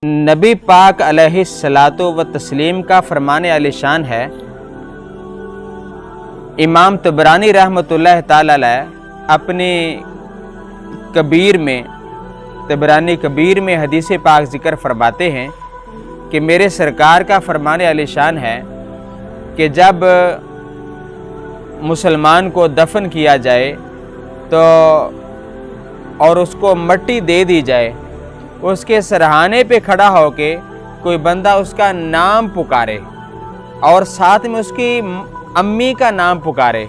نبی پاک علیہ الصلاۃ و تسلیم کا فرمان عالی شان ہے۔ امام طبرانی رحمۃ اللہ تعالی علیہ اپنی طبرانی کبیر میں حدیث پاک ذکر فرماتے ہیں کہ میرے سرکار کا فرمان عالی شان ہے کہ جب مسلمان کو دفن کیا جائے تو اور اس کو مٹی دے دی جائے، اس کے سرہانے پہ کھڑا ہو کے کوئی بندہ اس کا نام پکارے اور ساتھ میں اس کی امی کا نام پکارے،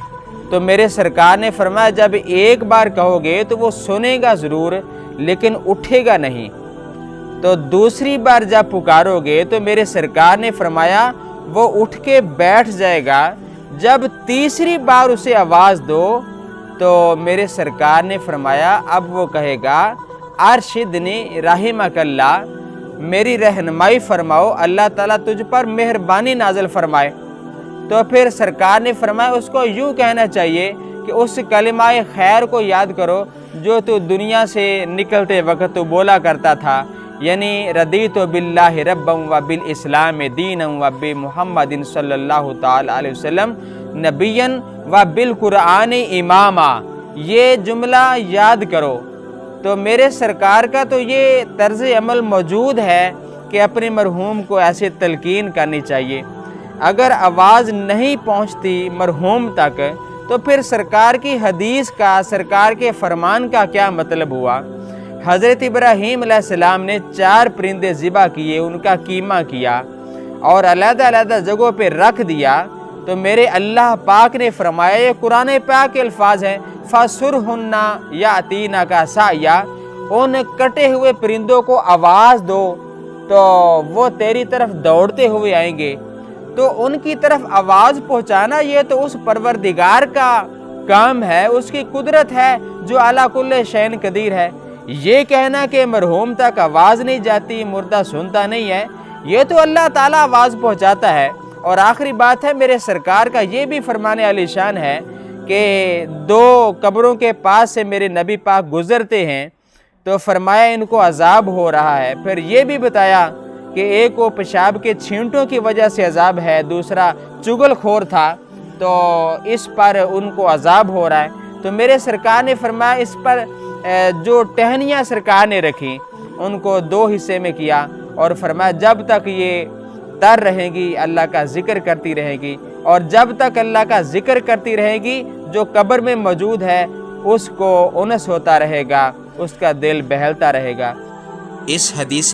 تو میرے سرکار نے فرمایا جب ایک بار کہو گے تو وہ سنے گا ضرور لیکن اٹھے گا نہیں، تو دوسری بار جب پکارو گے تو میرے سرکار نے فرمایا وہ اٹھ کے بیٹھ جائے گا، جب تیسری بار اسے آواز دو تو میرے سرکار نے فرمایا اب وہ کہے گا ارشدنی رحمک اللہ، میری رہنمائی فرماؤ، اللہ تعالیٰ تجھ پر مہربانی نازل فرمائے۔ تو پھر سرکار نے فرمایا اس کو یوں کہنا چاہیے کہ اس کلمہ خیر کو یاد کرو جو تو دنیا سے نکلتے وقت تو بولا کرتا تھا، یعنی رضیت باللہ ربا و بالاسلام دینا و بمحمد صلی اللہ تعالی علیہ وسلم نبیا و بالقرآن اماما، یہ جملہ یاد کرو۔ تو میرے سرکار کا تو یہ طرز عمل موجود ہے کہ اپنے مرحوم کو ایسے تلقین کرنی چاہیے۔ اگر آواز نہیں پہنچتی مرحوم تک تو پھر سرکار کی حدیث کا، سرکار کے فرمان کا کیا مطلب ہوا؟ حضرت ابراہیم علیہ السلام نے 4 پرندے ذبح کیے، ان کا قیمہ کیا اور علیحدہ علیحدہ جگہوں پہ رکھ دیا، تو میرے اللہ پاک نے فرمایا، یہ قرآن پاک کے الفاظ ہیں، فَسُرْهُنَّ يَأْتِينَكَ سَعْيًا، ان کٹے ہوئے پرندوں کو آواز دو تو وہ تیری طرف دوڑتے ہوئے آئیں گے۔ تو ان کی طرف آواز پہنچانا یہ تو اس پروردگار کا کام ہے، اس کی قدرت ہے جو اعلیٰ کل شیء قدیر ہے۔ یہ کہنا کہ مرحوم تک آواز نہیں جاتی، مردہ سنتا نہیں ہے، یہ تو اللہ تعالیٰ آواز پہنچاتا ہے۔ اور آخری بات ہے، میرے سرکار کا یہ بھی فرمان عالی شان ہے کہ 2 قبروں کے پاس سے میرے نبی پاک گزرتے ہیں تو فرمایا ان کو عذاب ہو رہا ہے، پھر یہ بھی بتایا کہ ایک کو پیشاب کے چھینٹوں کی وجہ سے عذاب ہے، دوسرا چغل خور تھا تو اس پر ان کو عذاب ہو رہا ہے۔ تو میرے سرکار نے فرمایا اس پر جو ٹہنیاں سرکار نے رکھی ان کو 2 حصے میں کیا اور فرمایا جب تک یہ تر رہیں گی اللہ کا ذکر کرتی رہے گی، اور جب تک اللہ کا ذکر کرتی رہے گی جو قبر میں موجود ہے اس کو انس ہوتا رہے گا، اس کا دل بہلتا رہے گا۔ اس حدیث